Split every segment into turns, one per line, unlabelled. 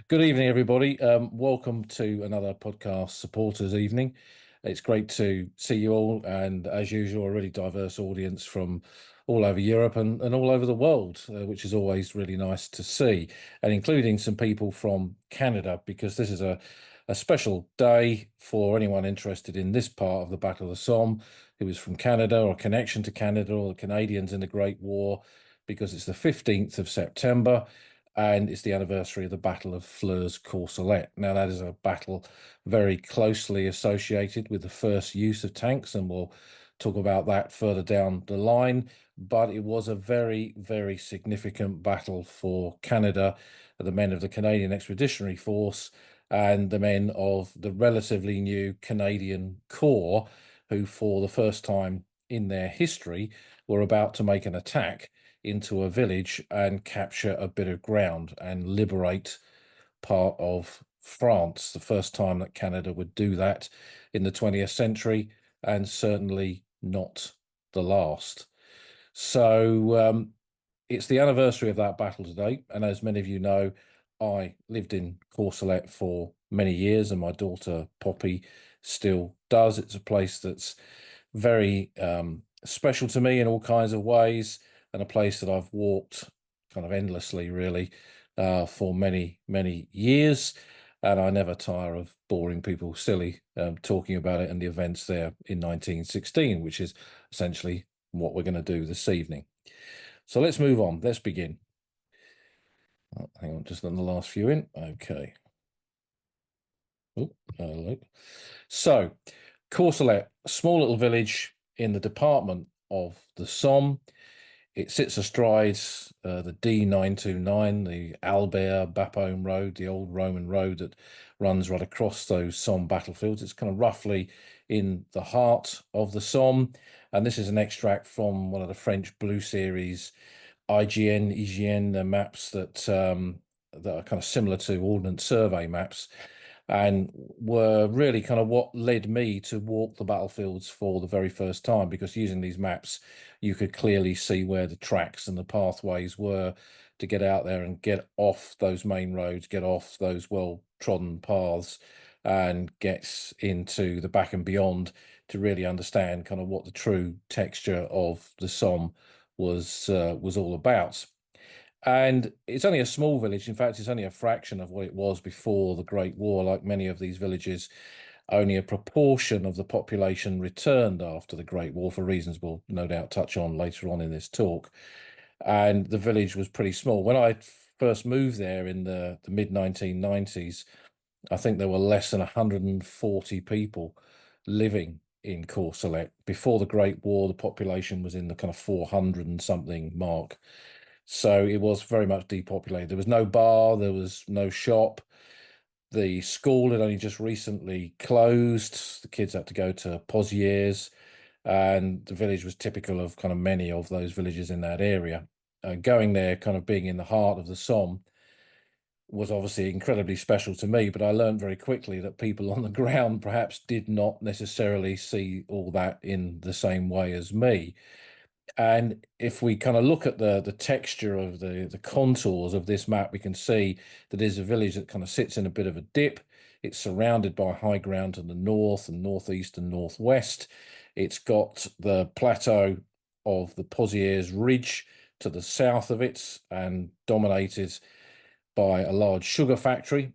Good evening, everybody. Welcome to another podcast supporters evening. It's great to see you all, and as usual, a really diverse audience from all over Europe and all over the world, which is always really nice to see, and including some people from Canada, because this is a special day for anyone interested in this part of the Battle of the Somme, who is from Canada or a connection to Canada or the Canadians in the Great War, because it's the 15th of September and it's the anniversary of the Battle of Courcelette. Now, that is a battle very closely associated with the first use of tanks, and we'll talk about that further down the line. But it was a very, very significant battle for Canada, the men of the Canadian Expeditionary Force and the men of the relatively new Canadian Corps, who, for the first time in their history, were about to make an attack into a village and capture a bit of ground and liberate part of France. The first time that Canada would do that in the 20th century, and certainly not the last. So it's the anniversary of that battle today. And as many of you know, I lived in Courcelette for many years, and my daughter Poppy still does. It's a place that's very special to me in all kinds of ways, and a place that I've walked kind of endlessly, really, for many, many years. And I never tire of boring people silly talking about it and the events there in 1916, which is essentially what we're going to do this evening. So let's move on. Let's begin. Oh, hang on, just let the last few in. Okay. Oh, look. So, Courcelette, a small little village in the department of the Somme. It sits astride the D929, the Albert Bapaume Road, the old Roman road that runs right across those Somme battlefields. It's kind of roughly in the heart of the Somme. And this is an extract from one of the French Blue Series IGN, the maps that are kind of similar to Ordnance Survey maps, and were really kind of what led me to walk the battlefields for the very first time, because using these maps, you could clearly see where the tracks and the pathways were to get out there and get off those main roads, get off those well-trodden paths, and get into the back and beyond to really understand kind of what the true texture of the Somme was all about. And it's only a small village. In fact, it's only a fraction of what it was before the Great War. Like many of these villages, only a proportion of the population returned after the Great War, for reasons we'll no doubt touch on later on in this talk. And the village was pretty small. When I first moved there in the mid-1990s, I think there were less than 140 people living in Courcelette. Before the Great War, the population was in the kind of 400 and something mark. So it was very much depopulated. There was no bar, there was no shop. The school had only just recently closed. The kids had to go to Pozières, and the village was typical of kind of many of those villages in that area. Going there, kind of being in the heart of the Somme, was obviously incredibly special to me, but I learned very quickly that people on the ground perhaps did not necessarily see all that in the same way as me. And if we kind of look at the texture of the contours of this map, we can see that there's a village that kind of sits in a bit of a dip. It's surrounded by high ground to the north and northeast and northwest. It's got the plateau of the Pozières Ridge to the south of it, and dominated by a large sugar factory,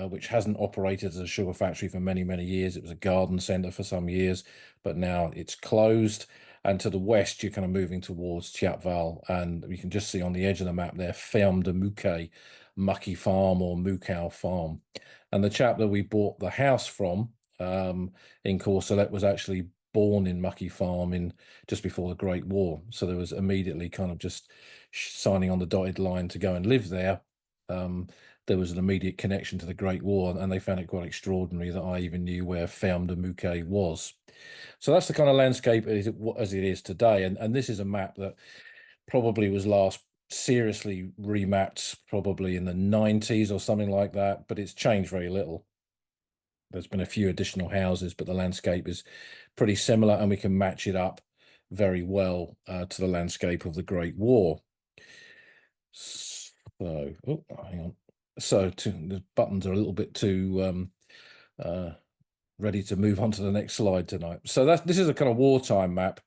which hasn't operated as a sugar factory for many, many years. It was a garden centre for some years, but now it's closed. And to the west, you're kind of moving towards Tiapval, and you can just see on the edge of the map there, Ferme de Mouquet, Mucky Farm or Moucow Farm. And the chap that we bought the house from in Courcelette was actually born in Mucky Farm in just before the Great War. So there was immediately kind of just signing on the dotted line to go and live there. There was an immediate connection to the Great War, and they found it quite extraordinary that I even knew where Ferme de Mouquet was. So that's the kind of landscape as it is today. And this is a map that probably was last seriously remapped probably in the 90s or something like that, but it's changed very little. There's been a few additional houses, but the landscape is pretty similar, and we can match it up very well to the landscape of the Great War. So, oh, hang on. So the buttons are a little bit too ready to move on to the next slide tonight. So this is a kind of wartime map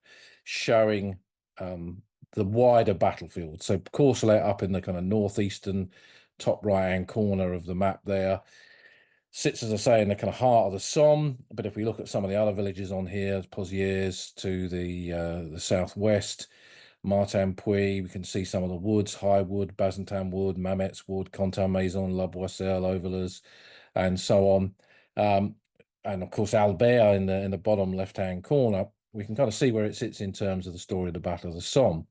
showing the wider battlefield. So Courcelette up in the kind of northeastern top right-hand corner of the map there sits, as I say, in the kind of heart of the Somme. But if we look at some of the other villages on here, Pozières to the southwest, Martin-Puy, we can see some of the woods, High Wood, Bazentin Wood, Mametz Wood, Contin-Maison, La Boisselle, Overlers, and so on. And of course, Albert in the bottom left-hand corner, we can kind of see where it sits in terms of the story of the Battle of the Somme.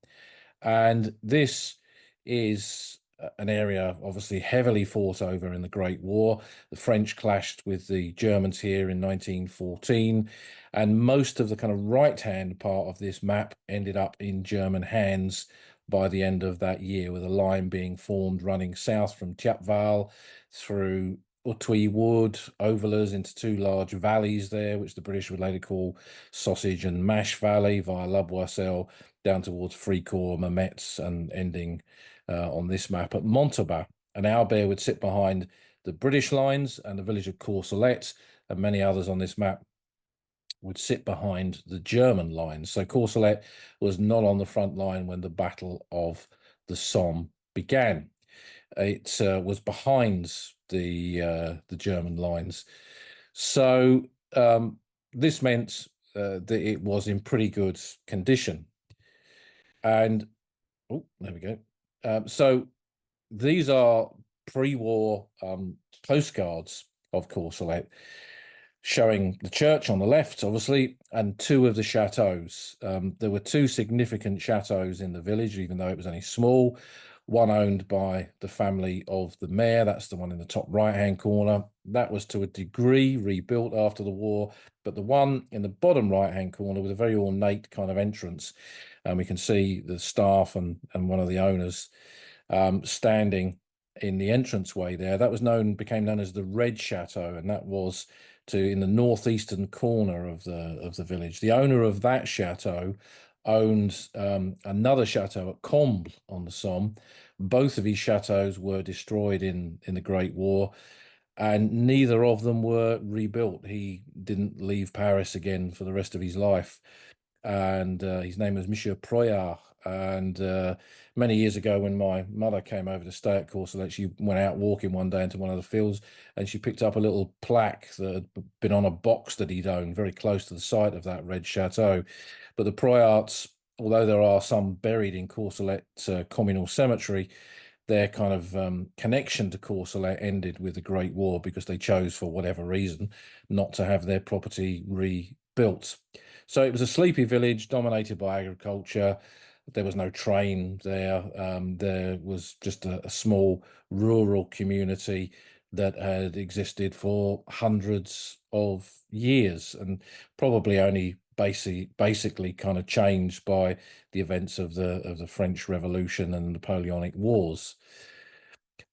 And this is an area obviously heavily fought over in the Great War. The French clashed with the Germans here in 1914, and most of the kind of right-hand part of this map ended up in German hands by the end of that year, with a line being formed running south from Thiepval through Auteuil Wood, Overlers into two large valleys there, which the British would later call Sausage and Mash Valley, via La Boisselle down towards Fricourt, Mametz, and ending on this map at Montauban. And Albert would sit behind the British lines, and the village of Courcelette and many others on this map would sit behind the German lines. So Courcelette was not on the front line when the Battle of the Somme began. It was behind the German lines. So this meant that it was in pretty good condition. And oh, there we go. So these are pre-war postcards of Courcelette, showing the church on the left, obviously, and two of the chateaux. There were two significant chateaux in the village, even though it was only small. One owned by the family of the mayor, that's the one in the top right-hand corner. That was to a degree rebuilt after the war, but the one in the bottom right-hand corner with a very ornate kind of entrance, and we can see the staff and one of the owners standing in the entranceway there. That was became known as the Red Chateau, and that was in the northeastern corner of the village. The owner of that chateau owned another chateau at Comble on the Somme. Both of his chateaux were destroyed in the Great War, and neither of them were rebuilt. He didn't leave Paris again for the rest of his life. And his name was Monsieur Proyard. And many years ago, when my mother came over to stay at Courcelette, she went out walking one day into one of the fields, and she picked up a little plaque that had been on a box that he'd owned very close to the site of that Red Chateau. But the Proyards, although there are some buried in Courcelette communal cemetery, their kind of connection to Courcelette ended with the Great War because they chose, for whatever reason, not to have their property rebuilt. So it was a sleepy village dominated by agriculture. There was no train there. There was just a small rural community that had existed for hundreds of years, and probably only basically kind of changed by the events of the French Revolution and the Napoleonic Wars.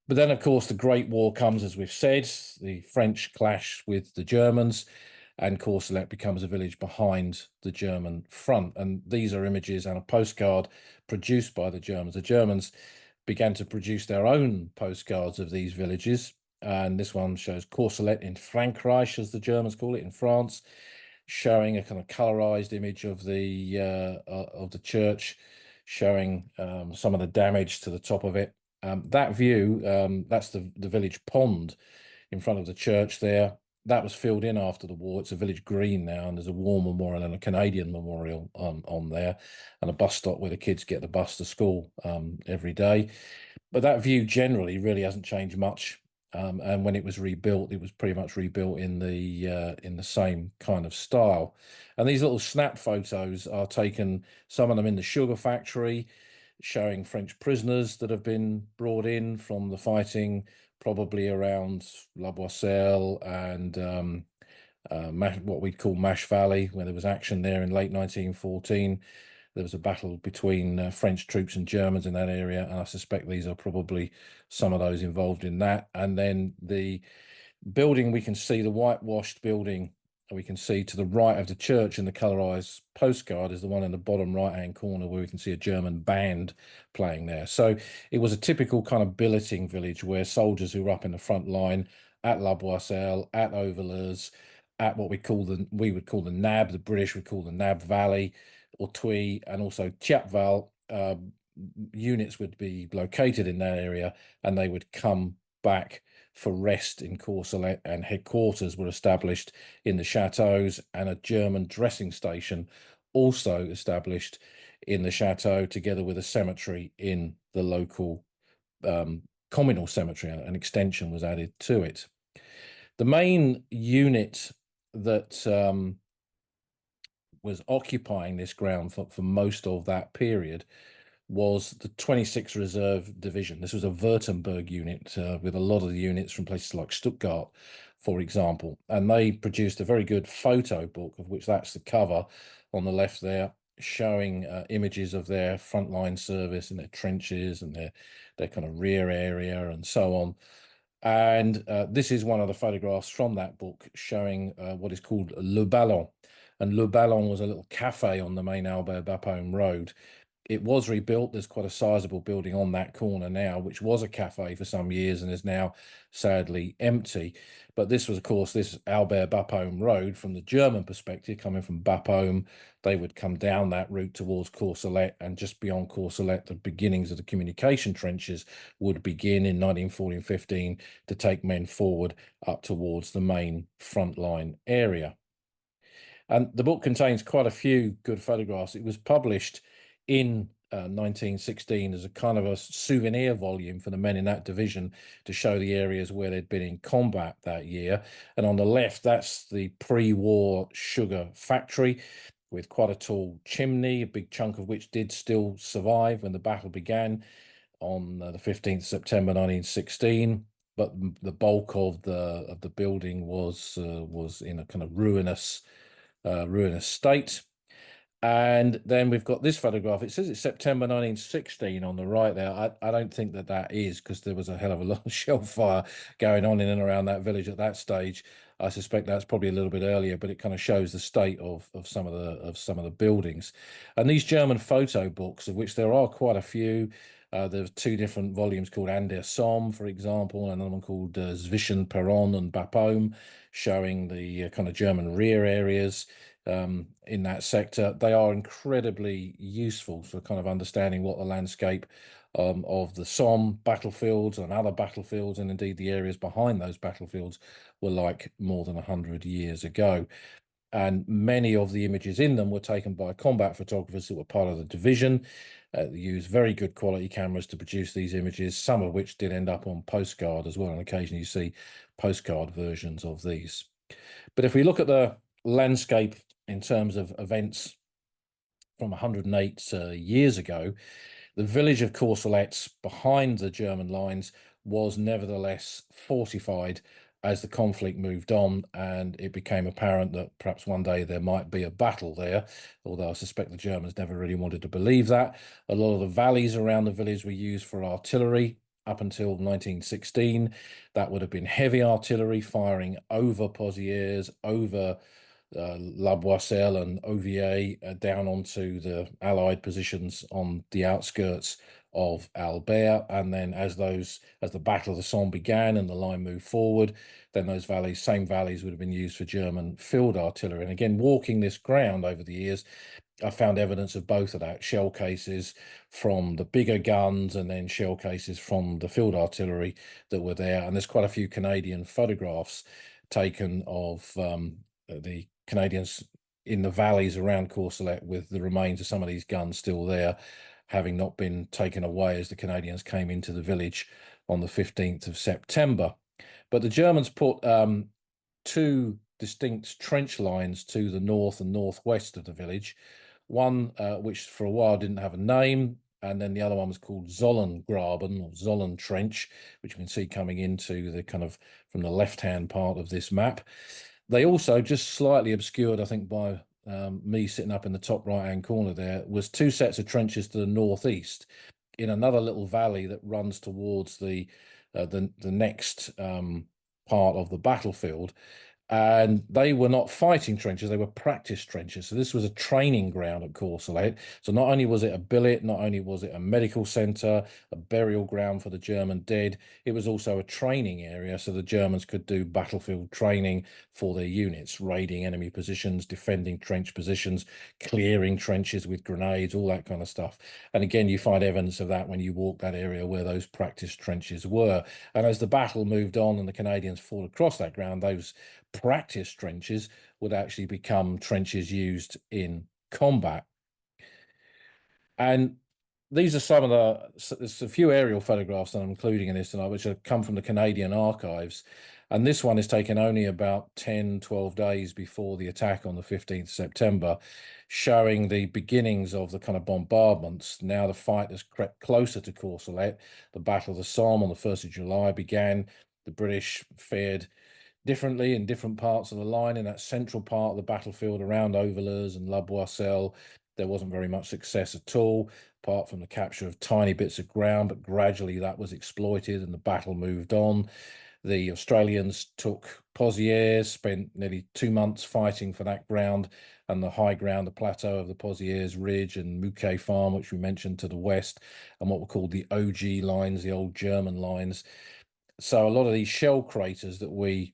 But then, of course, the Great War comes, as we've said. The French clash with the Germans, and Courcelette becomes a village behind the German front. And these are images and a postcard produced by the Germans. The Germans began to produce their own postcards of these villages. And this one shows Courcelette in Frankreich, as the Germans call it, in France, showing a kind of colorized image of the church, showing some of the damage to the top of it. That view, that's the village pond in front of the church there. That was filled in after the war. It's a village green now, and there's a war memorial and a Canadian memorial on there, and a bus stop where the kids get the bus to school every day. But that view generally really hasn't changed much. And when it was rebuilt, it was pretty much rebuilt in the same kind of style. And these little snap photos are taken, some of them in the sugar factory, showing French prisoners that have been brought in from the fighting, probably around La Boisselle and what we'd call Mash Valley, where there was action there in late 1914. There was a battle between French troops and Germans in that area, and I suspect these are probably some of those involved in that. And then the building, we can see the whitewashed building And we can see to the right of the church in the colorized postcard is the one in the bottom right-hand corner where we can see a German band playing there. So it was a typical kind of billeting village where soldiers who were up in the front line at La Boisselle, at Overlers, at what we would call the Nab, the British would call the Nab Valley, or Twee, and also Chapval, units would be located in that area, and they would come back for rest in Courcelette, and headquarters were established in the chateaus, and a German dressing station also established in the chateau, together with a cemetery in the local communal cemetery. An extension was added to it. The main unit that was occupying this ground for most of that period was the 26th Reserve Division. This was a Württemberg unit with a lot of the units from places like Stuttgart, for example. And they produced a very good photo book, of which that's the cover on the left there, showing images of their frontline service and their trenches and their kind of rear area and so on. And this is one of the photographs from that book showing what is called Le Ballon. And Le Ballon was a little cafe on the main Albert Bapaume road. It was rebuilt. There's quite a sizable building on that corner now, which was a cafe for some years and is now sadly empty. But this was, of course, this Albert Bapaume road from the German perspective, coming from Bapaume. They would come down that route towards Courcelette, and just beyond Courcelette, the beginnings of the communication trenches would begin in 1914-15 to take men forward up towards the main frontline area. And the book contains quite a few good photographs. It was published in 1916 as a kind of a souvenir volume for the men in that division to show the areas where they'd been in combat that year. And on the left, that's the pre-war sugar factory with quite a tall chimney, a big chunk of which did still survive when the battle began on the 15th September 1916. But the bulk of the building was in a kind of ruinous state. And then we've got this photograph. It says it's September 1916 on the right there. I don't think that is, because there was a hell of a lot of shell fire going on in and around that village at that stage. I suspect that's probably a little bit earlier, but it kind of shows the state of some of the buildings. And these German photo books, of which there are quite a few. There's two different volumes called An der Somme, for example, and another one called Zwischen Peronne and Bapaume, showing the kind of German rear areas in that sector. They are incredibly useful for kind of understanding what the landscape of the Somme battlefields and other battlefields, and indeed the areas behind those battlefields, were like more than 100 years ago. And many of the images in them were taken by combat photographers that were part of the division. They used very good quality cameras to produce these images, some of which did end up on postcard as well. On occasion you see postcard versions of these. But if we look at the landscape in terms of events from 108 years ago, the village of Courcelette behind the German lines was nevertheless fortified as the conflict moved on, and it became apparent that perhaps one day there might be a battle there, although I suspect the Germans never really wanted to believe that. A lot of the valleys around the village were used for artillery up until 1916. That would have been heavy artillery firing over Pozières, over La Boisselle and Ovier, down onto the Allied positions on the outskirts of Albert. And then as the Battle of the Somme began and the line moved forward, then those same valleys would have been used for German field artillery. And again, walking this ground over the years, I found evidence of both of that: shell cases from the bigger guns and then shell cases from the field artillery that were there. And there's quite a few Canadian photographs taken of the Canadians in the valleys around Courcelette with the remains of some of these guns still there, having not been taken away as the Canadians came into the village on the 15th of September. But the Germans put two distinct trench lines to the north and northwest of the village, one which for a while didn't have a name, and then the other one was called Zollengraben, or Zollen Trench, which you can see coming into the kind of from the left-hand part of this map. They also, just slightly obscured, I think, by me sitting up in the top right-hand corner there, was two sets of trenches to the northeast in another little valley that runs towards the next part of the battlefield. And they were not fighting trenches, they were practice trenches. So this was a training ground at Courcelette. So not only was it a billet, not only was it a medical centre, a burial ground for the German dead, it was also a training area so the Germans could do battlefield training for their units, raiding enemy positions, defending trench positions, clearing trenches with grenades, all that kind of stuff. And again, you find evidence of that when you walk that area where those practice trenches were. And as the battle moved on and the Canadians fought across that ground, those practice trenches would actually become trenches used in combat. And these are some of there's a few aerial photographs that I'm including in this tonight, which have come from the Canadian archives. And this one is taken only about 10, 12 days before the attack on the 15th September, showing the beginnings of the kind of bombardments. Now the fight has crept closer to Courcelette. The Battle of the Somme on the 1st of July began. The British fared differently in different parts of the line. In that central part of the battlefield around Overlers and La Boisselle, there wasn't very much success at all, apart from the capture of tiny bits of ground, but gradually that was exploited and the battle moved on. The Australians took Pozières, spent nearly 2 months fighting for that ground and the high ground, the plateau of the Pozières Ridge and Mouquet Farm, which we mentioned to the west, and what were called the OG lines, the old German lines. So a lot of these shell craters that we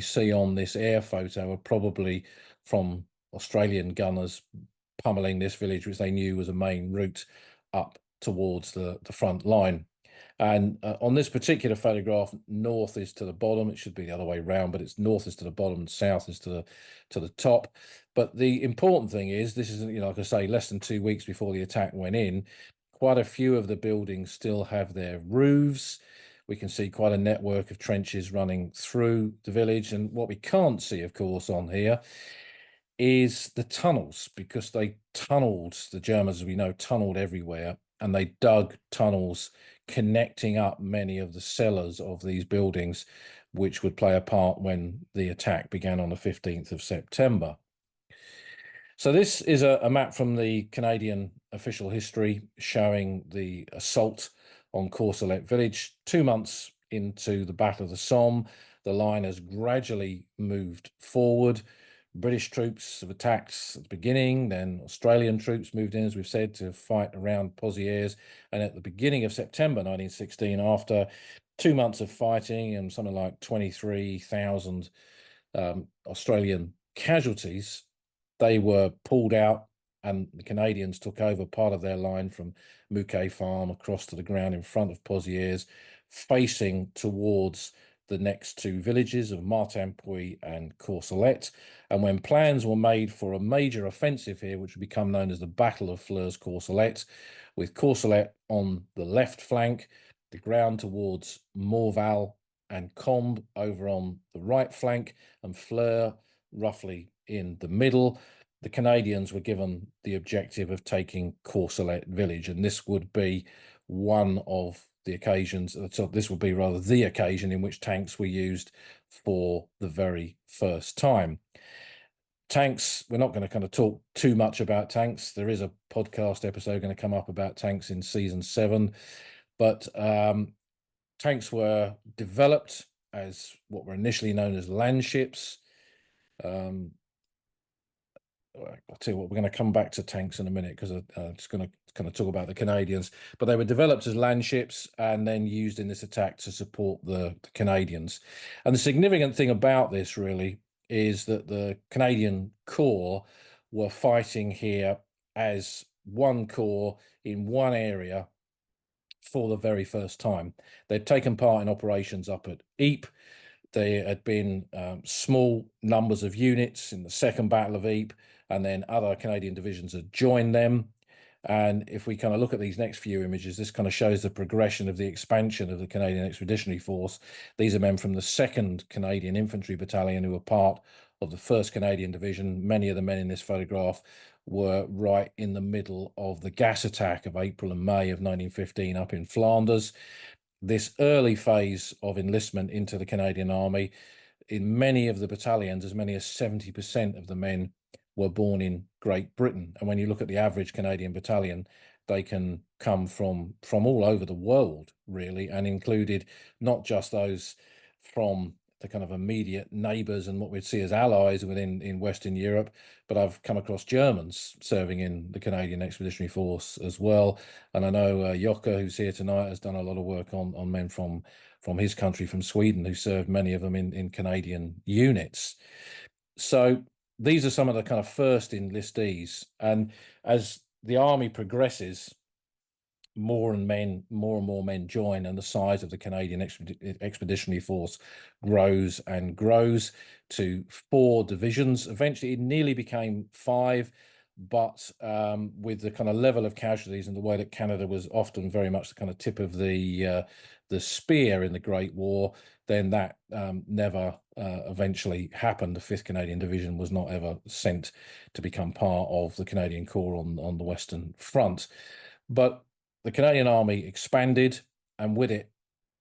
see on this air photo are probably from Australian gunners pummeling this village, which they knew was a main route up towards the front line. And on this particular photograph, north is to the bottom. It should be the other way around, but it's north is to the bottom and south is to the top. But the important thing is, this is, like I say, less than 2 weeks before the attack went in. Quite a few of the buildings still have their roofs. We can see quite a network of trenches running through the village. And what we can't see, of course, on here is the tunnels, because they tunneled, the Germans, as we know, tunneled everywhere, and they dug tunnels connecting up many of the cellars of these buildings, which would play a part when the attack began on the 15th of September. So this is a map from the Canadian official history showing the assault on Courcelette village. 2 months into the Battle of the Somme, the line has gradually moved forward. British troops have attacked at the beginning, then Australian troops moved in, as we've said, to fight around Pozières. And at the beginning of September 1916, after 2 months of fighting and something like 23,000 Australian casualties, they were pulled out and the Canadians took over part of their line from Mouquet Farm across to the ground in front of Pozières, facing towards the next two villages of Martinpuy and Courcelette. And when plans were made for a major offensive here, which would become known as the Battle of Flers-Courcelette, with Courcelette on the left flank, the ground towards Morval and Combe over on the right flank, and Flers roughly in the middle, the Canadians were given the objective of taking Courcelette village. And this would be one of the occasions, so this would be rather the occasion in which tanks were used for the very first time. Tanks, we're not going to kind of talk too much about tanks. There is a podcast episode going to come up about tanks in season 7, but tanks were developed as what were initially known as land ships. I'll tell you what, we're going to come back to tanks in a minute because I'm just going to kind of talk about the Canadians. But they were developed as land ships and then used in this attack to support the Canadians. And the significant thing about this really is that the Canadian Corps were fighting here as one corps in one area for the very first time. They'd taken part in operations up at Ypres. There had been small numbers of units in the Second Battle of Ypres, and then other Canadian divisions had joined them. And if we kind of look at these next few images, this kind of shows the progression of the expansion of the Canadian Expeditionary Force. These are men from the 2nd Canadian Infantry Battalion who were part of the 1st Canadian Division. Many of the men in this photograph were right in the middle of the gas attack of April and May of 1915 up in Flanders. This early phase of enlistment into the Canadian Army, in many of the battalions, as many as 70% of the men were born in Great Britain. And when you look at the average Canadian battalion, they can come from all over the world, really, and included not just those from the kind of immediate neighbours and what we'd see as allies in Western Europe, but I've come across Germans serving in the Canadian Expeditionary Force as well. And I know Jocke, who's here tonight, has done a lot of work on men from his country, from Sweden, who served, many of them in Canadian units. So these are some of the kind of first enlistees. And as the army progresses, more and more men join, and the size of the Canadian Expeditionary Force grows and grows to 4 divisions. Eventually, it nearly became 5, but with the kind of level of casualties and the way that Canada was often very much the kind of tip of the spear in the Great War, then that never eventually happened. The 5th Canadian Division was not ever sent to become part of the Canadian Corps on the Western Front. But the Canadian Army expanded, and with it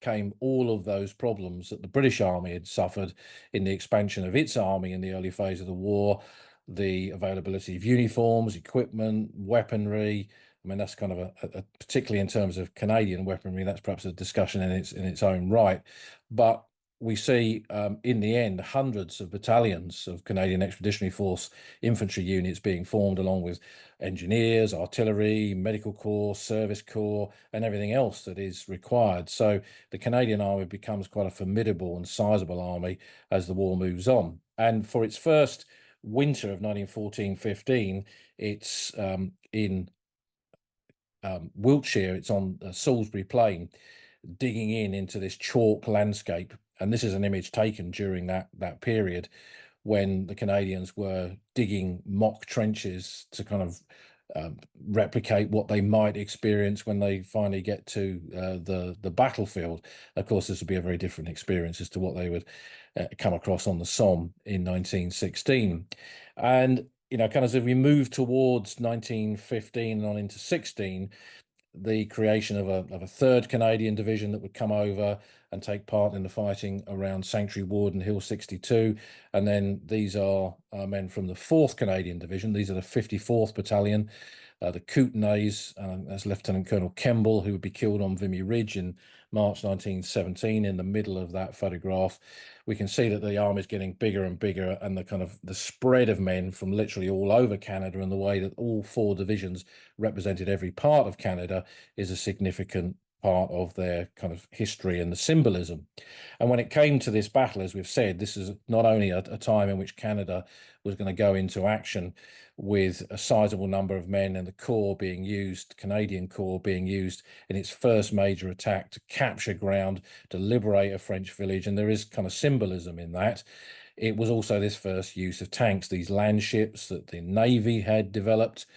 came all of those problems that the British Army had suffered in the expansion of its army in the early phase of the war. The availability of uniforms, equipment, weaponry. I mean, that's kind of particularly in terms of Canadian weaponry, that's perhaps a discussion in its own right. But we see in the end hundreds of battalions of Canadian Expeditionary Force infantry units being formed, along with engineers, artillery, medical corps, service corps, and everything else that is required. So the Canadian Army becomes quite a formidable and sizable army as the war moves on. And for its first winter of 1914-15, it's in Wiltshire. It's on Salisbury Plain, digging into this chalk landscape. And this is an image taken during that period, when the Canadians were digging mock trenches to kind of replicate what they might experience when they finally get to the battlefield. Of course, this would be a very different experience as to what they would come across on the Somme in 1916. And kind of as we move towards 1915 and on into 16, the creation of a 3rd Canadian Division that would come over and take part in the fighting around Sanctuary Wood and Hill 62. And then these are men from the 4th Canadian Division. These are the 54th Battalion, the Kootenays, as Lieutenant Colonel Kemble, who would be killed on Vimy Ridge in March 1917. In the middle of that photograph, we can see that the army is getting bigger and bigger, and the kind of the spread of men from literally all over Canada, and the way that all 4 divisions represented every part of Canada, is a significant part of their kind of history and the symbolism. And when it came to this battle, as we've said, this is not only a time in which Canada was going to go into action with a sizable number of men, and the Corps being used, Canadian Corps being used in its first major attack to capture ground, to liberate a French village. And there is kind of symbolism in that. It was also this first use of tanks, these land ships that the Navy had developed.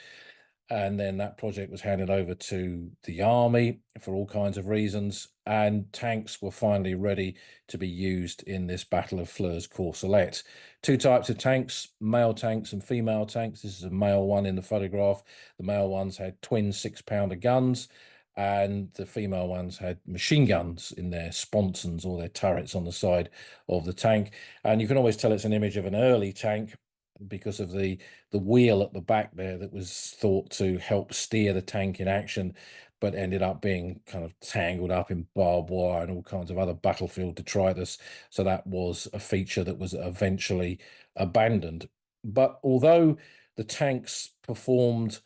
And then that project was handed over to the army for all kinds of reasons, and tanks were finally ready to be used in this Battle of Flers-Courcelette. 2 types of tanks, male tanks and female tanks. This is a male one in the photograph. The male ones had twin 6-pounder guns, and the female ones had machine guns in their sponsons, or their turrets, on the side of the tank. And you can always tell it's an image of an early tank because of the wheel at the back there that was thought to help steer the tank in action, but ended up being kind of tangled up in barbed wire and all kinds of other battlefield detritus. So that was a feature that was eventually abandoned. But although the tanks performed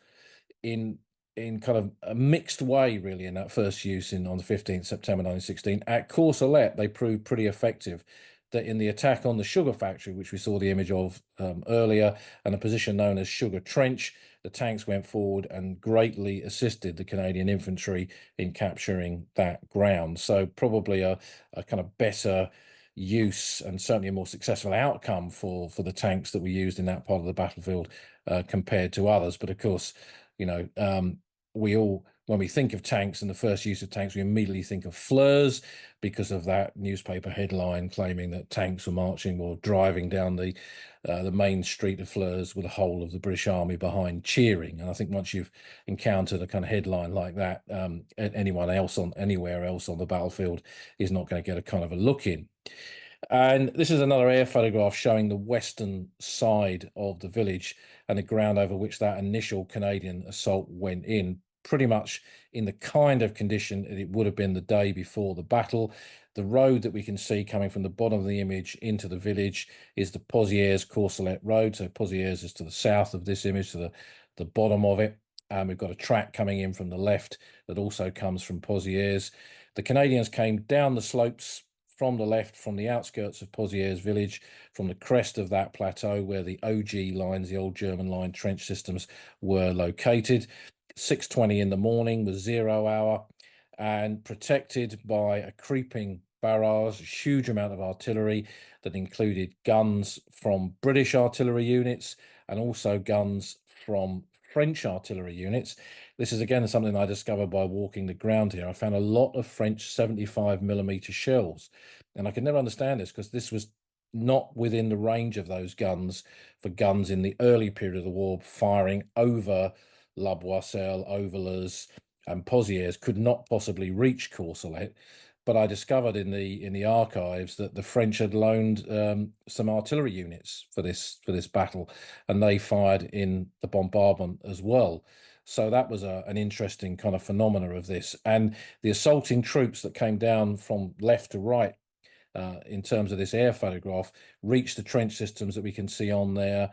in kind of a mixed way, really, in that first use on the 15th September 1916, at Courcelette they proved pretty effective. That in the attack on the sugar factory, which we saw the image of earlier, and a position known as Sugar Trench, the tanks went forward and greatly assisted the Canadian infantry in capturing that ground. So probably a kind of better use, and certainly a more successful outcome for the tanks that were used in that part of the battlefield compared to others. But of course, we all, when we think of tanks and the first use of tanks, we immediately think of Flers, because of that newspaper headline claiming that tanks were marching or driving down the main street of Flers with the whole of the British Army behind, cheering. And I think once you've encountered a kind of headline like that, anyone else anywhere else on the battlefield is not going to get a kind of a look in. And this is another air photograph showing the western side of the village and the ground over which that initial Canadian assault went in. pretty much in the kind of condition that it would have been the day before the battle. The road that we can see coming from the bottom of the image into the village is the Pozieres Courcelette road. So Pozieres is to the south of this image, to the bottom of it. We've got a track coming in from the left that also comes from Pozieres. The Canadians came down the slopes from the left, from the outskirts of Pozieres village, from the crest of that plateau where the OG lines, the old German line trench systems, were located. 6:20 in the morning was 0 hour, and protected by a creeping barrage, a huge amount of artillery that included guns from British artillery units and also guns from French artillery units. This is again something I discovered by walking the ground here. I found a lot of French 75mm shells, and I could never understand this because this was not within the range of those guns for guns in the early period of the war firing over La Boisselle, over Les, and Pozieres could not possibly reach Courcelette. But I discovered in the archives that the French had loaned some artillery units for this battle, and they fired in the bombardment as well. So that was an interesting kind of phenomena of this. And the assaulting troops that came down from left to right in terms of this air photograph reached the trench systems that we can see on there,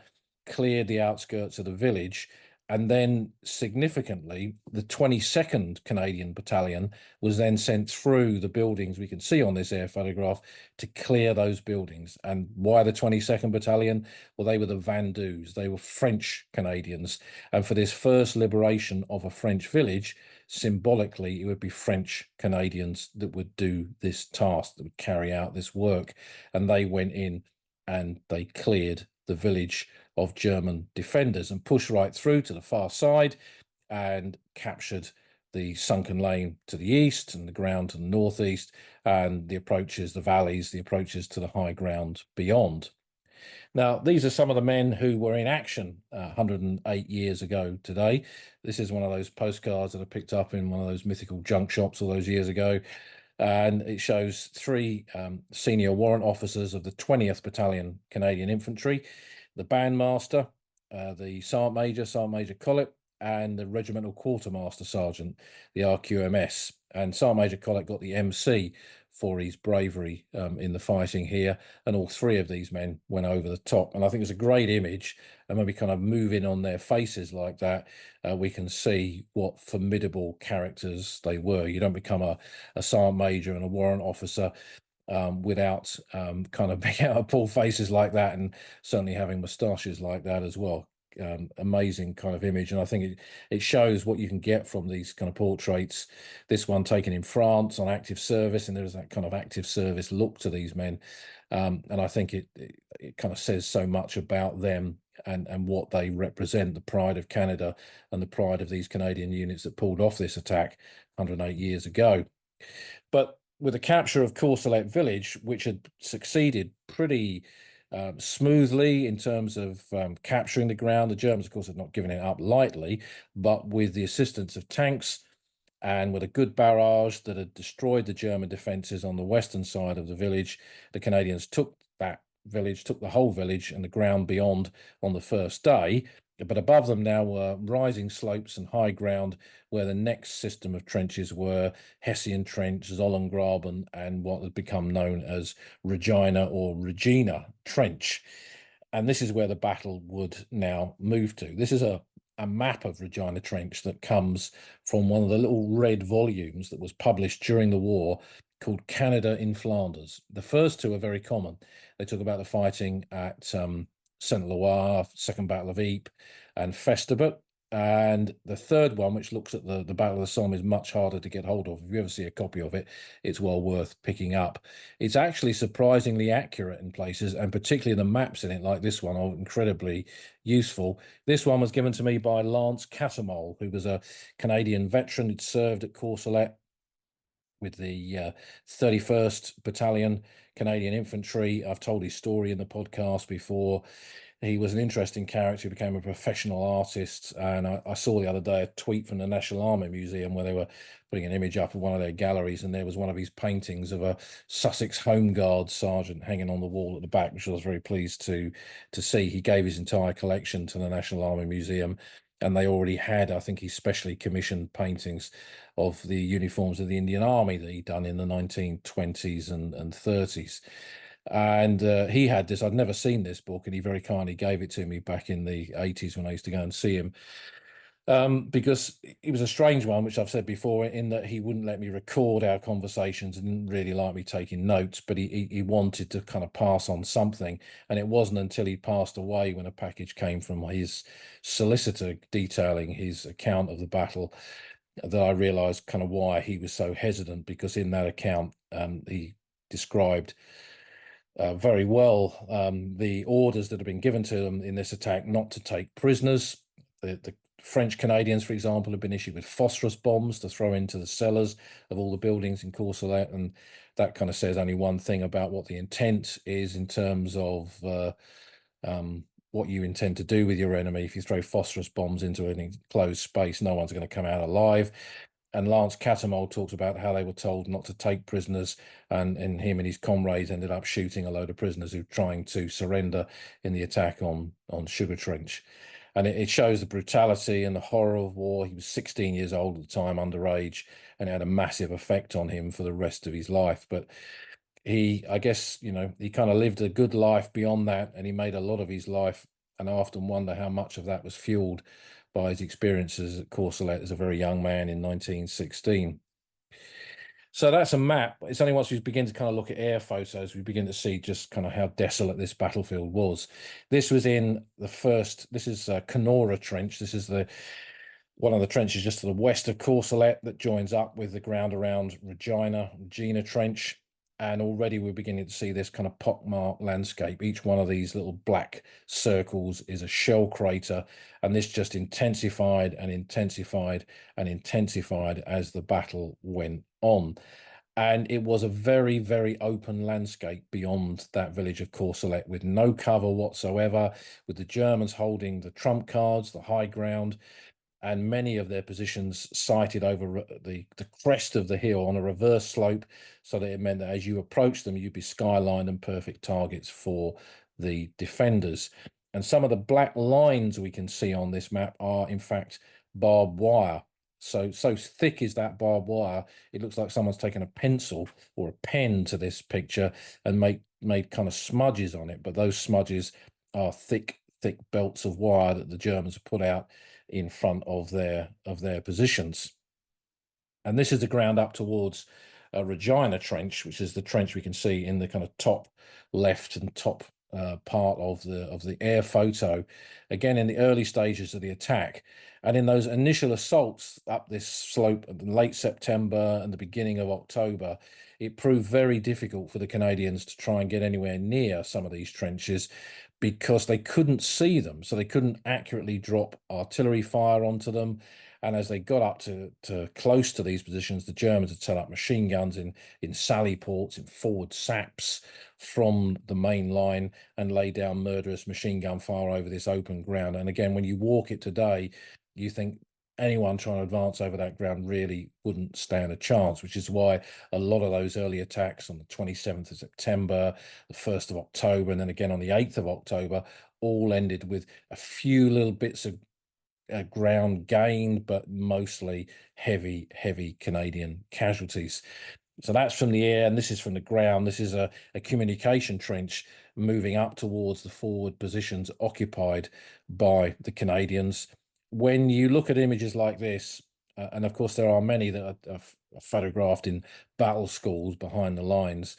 cleared the outskirts of the village, and then significantly, the 22nd Canadian Battalion was then sent through the buildings we can see on this air photograph to clear those buildings. And why the 22nd Battalion? Well, they were the Vendus. They were French Canadians. And for this first liberation of a French village, symbolically, it would be French Canadians that would do this task, that would carry out this work. And they went in and they cleared the village of German defenders and pushed right through to the far side and captured the sunken lane to the east and the ground to the northeast, and the approaches, the valleys, the approaches to the high ground beyond. Now, these are some of the men who were in action 108 years ago today. This is one of those postcards that I picked up in one of those mythical junk shops all those years ago. And it shows three senior warrant officers of the 20th Battalion Canadian Infantry, the bandmaster, the Sergeant Major Courcelette, and the regimental quartermaster sergeant, the RQMS. And Sergeant Major Courcelette got the MC for his bravery in the fighting here, and all three of these men went over the top. And I think it's a great image, and when we kind of move in on their faces like that, we can see what formidable characters they were. You don't become a sergeant major and a warrant officer without kind of being able to pull faces like that, and certainly having moustaches like that as well. Amazing kind of image, and I think it shows what you can get from these kind of portraits. This one taken in France on active service, and there's that kind of active service look to these men, and I think it kind of says so much about them and what they represent, the pride of Canada and the pride of these Canadian units that pulled off this attack 108 years ago. But with the capture of Courcelette village, which had succeeded pretty smoothly in terms of capturing the ground, the Germans, of course, had not given it up lightly, but with the assistance of tanks and with a good barrage that had destroyed the German defences on the western side of the village, the Canadians took that village, took the whole village and the ground beyond on the first day. But above them now were rising slopes and high ground where the next system of trenches were Hessian Trench, Zollengraben, and what had become known as Regina or Regina Trench. And this is where the battle would now move to. This is a map of Regina Trench that comes from one of the little red volumes that was published during the war called Canada in Flanders. The first two are very common. They talk about the fighting at Saint-Loire, Second Battle of Ypres, and Festubert. And the third one, which looks at the Battle of the Somme, is much harder to get hold of. If you ever see a copy of it, it's well worth picking up. It's actually surprisingly accurate in places, and particularly the maps in it, like this one, are incredibly useful. This one was given to me by Lance Catamol, who was a Canadian veteran who'd served at Courcelette with the 31st Battalion Canadian Infantry. I've told his story in the podcast before. He was an interesting character. He became a professional artist. And I saw the other day a tweet from the National Army Museum where they were putting an image up of one of their galleries, and there was one of his paintings of a Sussex Home Guard sergeant hanging on the wall at the back, which I was very pleased to see. He gave his entire collection to the National Army Museum. and they already had, I think, he specially commissioned paintings of the uniforms of the Indian Army that he'd done in the 1920s and 30s. And he had this. I'd never seen this book, and he very kindly gave it to me back in the 80s when I used to go and see him. Because it was a strange one, which I've said before, in that he wouldn't let me record our conversations and didn't really like me taking notes, but he wanted to kind of pass on something. And it wasn't until he passed away, when a package came from his solicitor detailing his account of the battle, that I realized kind of why he was so hesitant, because in that account, he described very well the orders that have been given to them in this attack not to take prisoners. The French Canadians, for example, have been issued with phosphorus bombs to throw into the cellars of all the buildings in Courcelette, and that kind of says only one thing about what the intent is in terms of what you intend to do with your enemy. If you throw phosphorus bombs into an enclosed space, no one's going to come out alive. And Lance Cattermole talks about how they were told not to take prisoners, and him and his comrades ended up shooting a load of prisoners who were trying to surrender in the attack on Sugar Trench. And it shows the brutality and the horror of war. He was 16 years old at the time, underage, and it had a massive effect on him for the rest of his life. But he, I guess, he kind of lived a good life beyond that, and he made a lot of his life. And I often wonder how much of that was fueled by his experiences at Courcelette as a very young man in 1916. So that's a map. It's only once we begin to kind of look at air photos, we begin to see just kind of how desolate this battlefield was. This was in the first, this is Canora Trench. This is one of the trenches just to the west of Courcelette that joins up with the ground around Regina Trench. And already we're beginning to see this kind of pockmarked landscape. Each one of these little black circles is a shell crater, and this just intensified and intensified and intensified as the battle went on. And it was a very, very open landscape beyond that village of Courcelette, with no cover whatsoever, with the Germans holding the trump cards, the high ground, and many of their positions sighted over the crest of the hill on a reverse slope, so that it meant that as you approached them, you'd be skylined and perfect targets for the defenders. And some of the black lines we can see on this map are, in fact, barbed wire. So thick is that barbed wire, it looks like someone's taken a pencil or a pen to this picture and made kind of smudges on it. But those smudges are thick belts of wire that the Germans have put out in front of their positions. And this is the ground up towards Regina Trench, which is the trench we can see in the kind of top left and top part of the air photo, again in the early stages of the attack. And in those initial assaults up this slope in late September and the beginning of October, it proved very difficult for the Canadians to try and get anywhere near some of these trenches, because they couldn't see them, so they couldn't accurately drop artillery fire onto them. And as they got up to close to these positions, the Germans had set up machine guns in sally ports, in forward saps from the main line, and lay down murderous machine gun fire over this open ground. And again, when you walk it today, you think anyone trying to advance over that ground really wouldn't stand a chance, which is why a lot of those early attacks on the 27th of September, the 1st of October, and then again on the 8th of October, all ended with a few little bits of ground gained, but mostly heavy Canadian casualties. So that's from the air, and this is from the ground. This is a communication trench moving up towards the forward positions occupied by the Canadians. When you look at images like this, and of course there are many that are photographed in battle schools behind the lines,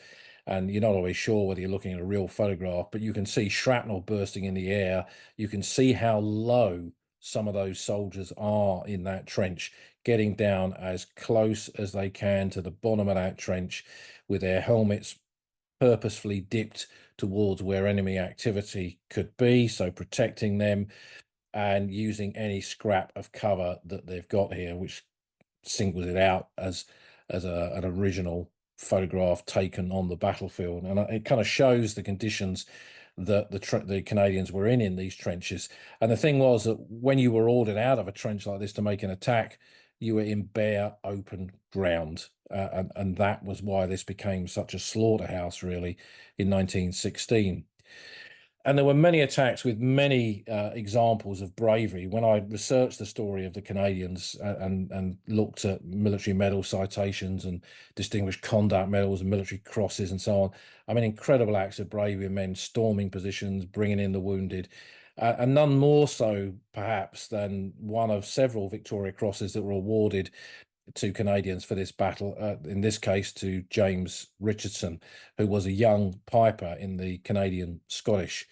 and you're not always sure whether you're looking at a real photograph, but you can see shrapnel bursting in the air. You can see how low some of those soldiers are in that trench, getting down as close as they can to the bottom of that trench, with their helmets purposefully dipped towards where enemy activity could be, so protecting them, and using any scrap of cover that they've got here, which singles it out as an original photograph taken on the battlefield. And it kind of shows the conditions that the Canadians were in these trenches. And the thing was that when you were ordered out of a trench like this to make an attack, you were in bare open ground, and that was why this became such a slaughterhouse really in 1916. And there were many attacks with many examples of bravery. When I researched the story of the Canadians and looked at military medal citations and distinguished conduct medals and military crosses and so on, I mean, incredible acts of bravery of men storming positions, bringing in the wounded, and none more so perhaps than one of several Victoria Crosses that were awarded to Canadians for this battle, in this case to James Richardson, who was a young piper in the Canadian Scottish,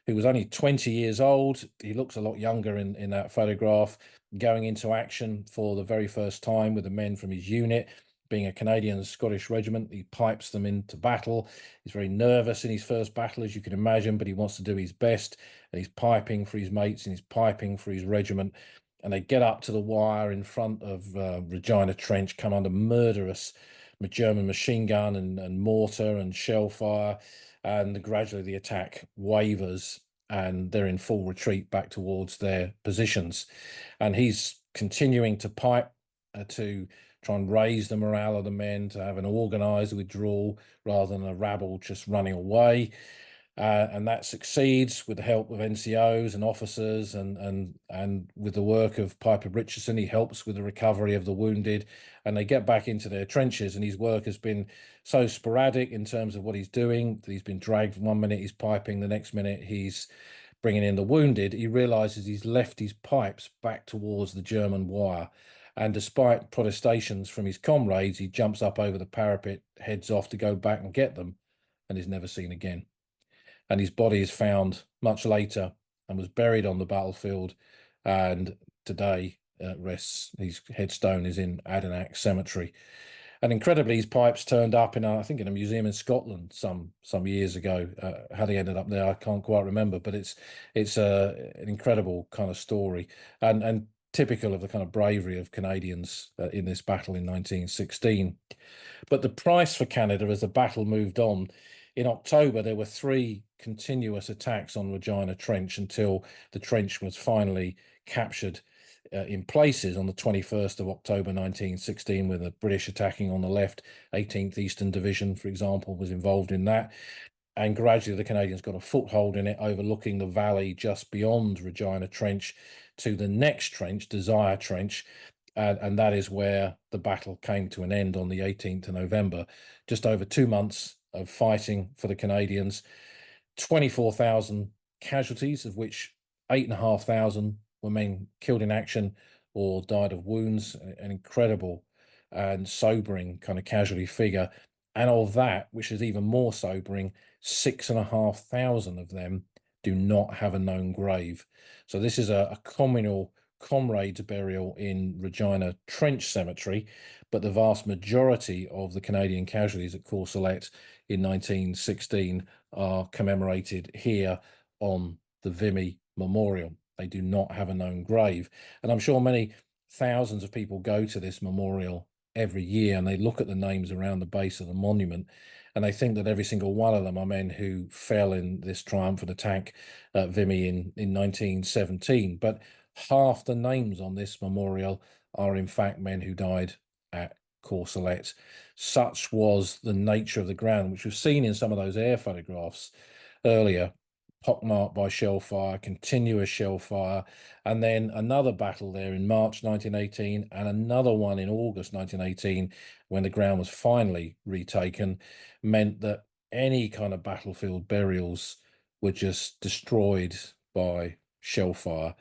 who was only 20 years old. He looks a lot younger in that photograph, going into action for the very first time with the men from his unit. Being a Canadian Scottish regiment, he pipes them into battle. He's very nervous in his first battle, as you can imagine, but he wants to do his best. And he's piping for his mates and he's piping for his regiment. And they get up to the wire in front of Regina Trench, come under murderous German machine gun and mortar and shell fire, and gradually the attack wavers and they're in full retreat back towards their positions. And he's continuing to pipe to try and raise the morale of the men, to have an organised withdrawal rather than a rabble just running away. And that succeeds with the help of NCOs and officers, and with the work of Piper Richardson. He helps with the recovery of the wounded, and they get back into their trenches. And his work has been so sporadic in terms of what he's doing that he's been dragged. One minute he's piping, the next minute he's bringing in the wounded. He realizes he's left his pipes back towards the German wire. And despite protestations from his comrades, he jumps up over the parapet, heads off to go back and get them, and is never seen again. And his body is found much later and was buried on the battlefield. And today rests, his headstone is in Adanac Cemetery. And incredibly, his pipes turned up in, I think, in a museum in Scotland some years ago. How they ended up there, I can't quite remember, but it's an incredible kind of story, and typical of the kind of bravery of Canadians in this battle in 1916. But the price for Canada as the battle moved on, in October, there were 3 continuous attacks on Regina Trench until the trench was finally captured in places on the 21st of October 1916, with the British attacking on the left. 18th Eastern Division, for example, was involved in that. And gradually the Canadians got a foothold in it, overlooking the valley just beyond Regina Trench to the next trench, Desire Trench. And that is where the battle came to an end on the 18th of November. Just over 2 months of fighting for the Canadians, 24,000 casualties, of which 8,500 were men killed in action or died of wounds. An incredible and sobering kind of casualty figure. And of that, which is even more sobering, 6,500 of them do not have a known grave. So this is a communal comrades burial in Regina Trench Cemetery, but the vast majority of the Canadian casualties at Courcelette in 1916 are commemorated here on the Vimy Memorial. They do not have a known grave. And I'm sure many thousands of people go to this memorial every year, and they look at the names around the base of the monument, and they think that every single one of them are men who fell in this triumphant attack at Vimy in 1917. But half the names on this memorial are in fact men who died at Courcelette. Such was the nature of the ground, which we've seen in some of those air photographs earlier, pockmarked by shell fire, continuous shell fire, and then another battle there in March 1918 and another one in August 1918 when the ground was finally retaken, meant that any kind of battlefield burials were just destroyed by shell fire,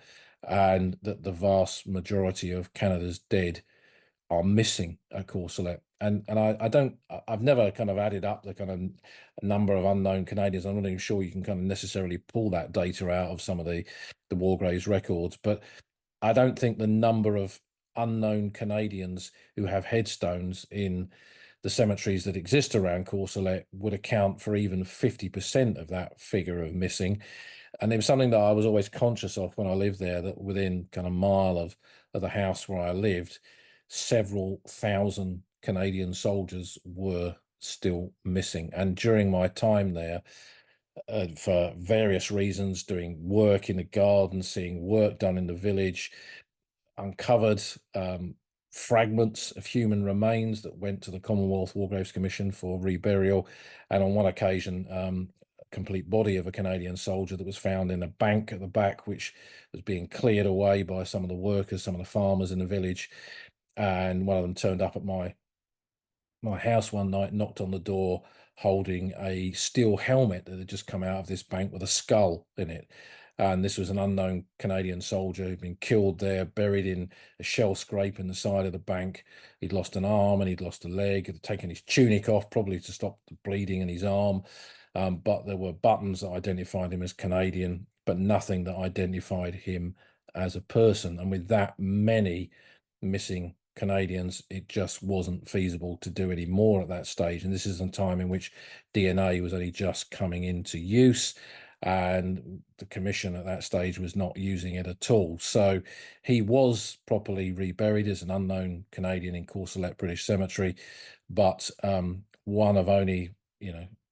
and that the vast majority of Canada's dead are missing at Courcelette. And I've never kind of added up the kind of number of unknown Canadians. I'm not even sure you can kind of necessarily pull that data out of some of the war graves records, but I don't think the number of unknown Canadians who have headstones in the cemeteries that exist around Courcelette would account for even 50% of that figure of missing. And it was something that I was always conscious of when I lived there, that within kind of a mile of the house where I lived, several thousand Canadian soldiers were still missing. And during my time there, for various reasons, doing work in the garden, seeing work done in the village, uncovered fragments of human remains that went to the Commonwealth War Graves Commission for reburial. And on one occasion, complete body of a Canadian soldier that was found in a bank at the back, which was being cleared away by some of the workers, some of the farmers in the village. And one of them turned up at my house one night, knocked on the door, holding a steel helmet that had just come out of this bank with a skull in it. And this was an unknown Canadian soldier who'd been killed there, buried in a shell scrape in the side of the bank. He'd lost an arm and he'd lost a leg, had taken his tunic off, probably to stop the bleeding in his arm. But there were buttons that identified him as Canadian, but nothing that identified him as a person. And with that many missing Canadians, it just wasn't feasible to do any more at that stage. And this is a time in which DNA was only just coming into use, and the commission at that stage was not using it at all. So he was properly reburied as an unknown Canadian in Courcelette British Cemetery, but one of only,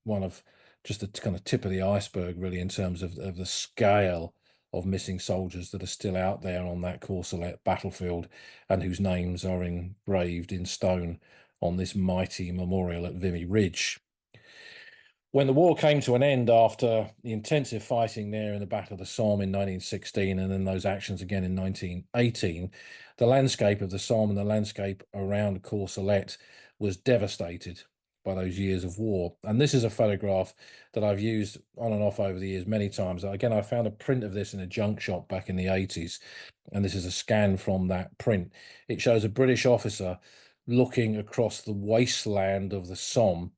one of just the kind of tip of the iceberg, really, in terms of the scale of missing soldiers that are still out there on that Courcelette battlefield and whose names are engraved in stone on this mighty memorial at Vimy Ridge. When the war came to an end after the intensive fighting there in the Battle of the Somme in 1916 and then those actions again in 1918, the landscape of the Somme and the landscape around Courcelette was devastated by those years of war. And this is a photograph that I've used on and off over the years many times. Again, I found a print of this in a junk shop back in the 80s, and this is a scan from that print. It shows a British officer looking across the wasteland of the Somme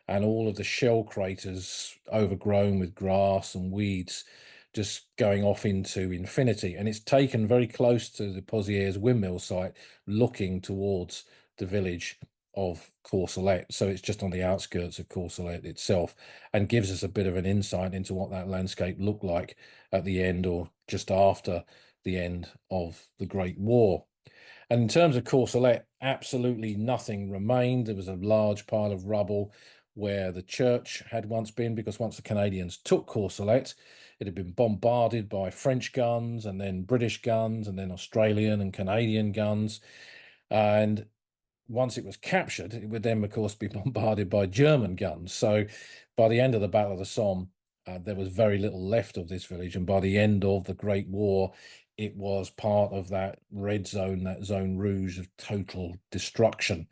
and all of the shell craters overgrown with grass and weeds just going off into infinity. And it's taken very close to the Pozieres windmill site, looking towards the village of Courcelette. So it's just on the outskirts of Courcelette itself, and gives us a bit of an insight into what that landscape looked like at the end or just after the end of the Great War. And in terms of Courcelette, absolutely nothing remained. There was a large pile of rubble where the church had once been, because once the Canadians took Courcelette, it had been bombarded by French guns and then British guns and then Australian and Canadian guns. And once it was captured, it would then, of course, be bombarded by German guns. So by the end of the Battle of the Somme, there was very little left of this village. And by the end of the Great War, it was part of that red zone, that zone rouge of total destruction.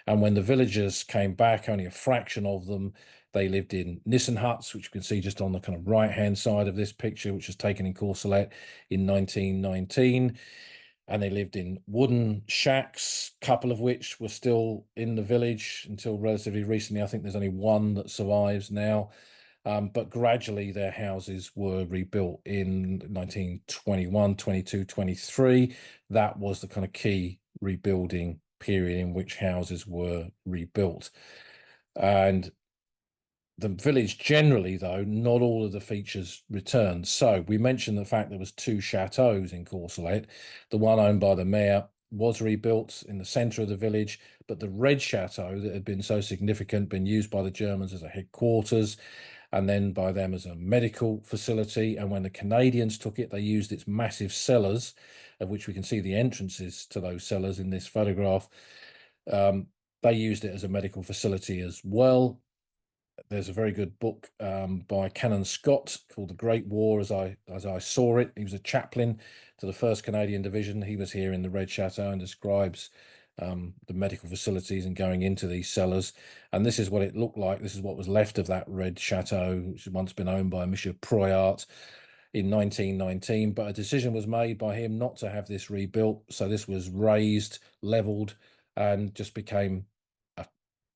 And when the villagers came back, only a fraction of them, they lived in Nissen huts, which you can see just on the kind of right-hand side of this picture, which was taken in Courcelette in 1919. And they lived in wooden shacks, a couple of which were still in the village until relatively recently. I think there's only one that survives now. But gradually their houses were rebuilt in 1921, 22, 23. That was the kind of key rebuilding period in which houses were rebuilt. And the village generally, though, not all of the features returned. So we mentioned the fact there was two chateaux in Courcelette. The one owned by the mayor was rebuilt in the centre of the village, but the red chateau that had been so significant, been used by the Germans as a headquarters and then by them as a medical facility. And when the Canadians took it, they used its massive cellars, of which we can see the entrances to those cellars in this photograph. They used it as a medical facility as well. There's a very good book by Canon Scott called The Great War as I Saw It. He was a chaplain to the 1st Canadian Division. He was here in the Red Chateau and describes the medical facilities and going into these cellars. And this is what it looked like. This is what was left of that Red Chateau, which had once been owned by Monsieur Proyart in 1919. But a decision was made by him not to have this rebuilt. So this was razed, leveled, and just became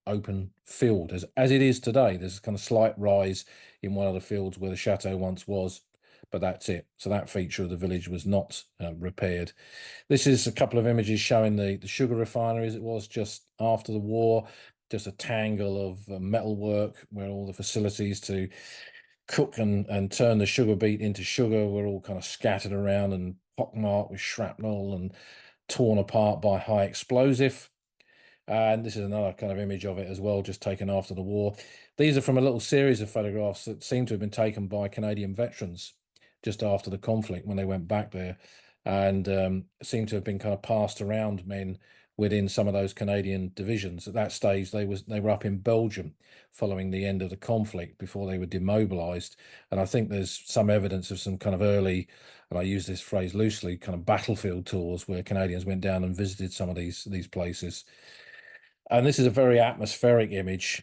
open field as it is today. There's a kind of slight rise in one of the fields where the chateau once was, but that's it. So that feature of the village was not repaired. This is a couple of images showing the sugar refinery as it was just after the war, just a tangle of metalwork where all the facilities to cook and turn the sugar beet into sugar were all kind of scattered around and pockmarked with shrapnel and torn apart by high explosive. And this is another kind of image of it as well, just taken after the war. These are from a little series of photographs that seem to have been taken by Canadian veterans just after the conflict when they went back there, and seem to have been kind of passed around men within some of those Canadian divisions. At that stage, they were up in Belgium following the end of the conflict before they were demobilized. And I think there's some evidence of some kind of early, and I use this phrase loosely, kind of battlefield tours where Canadians went down and visited some of these places. And this is a very atmospheric image,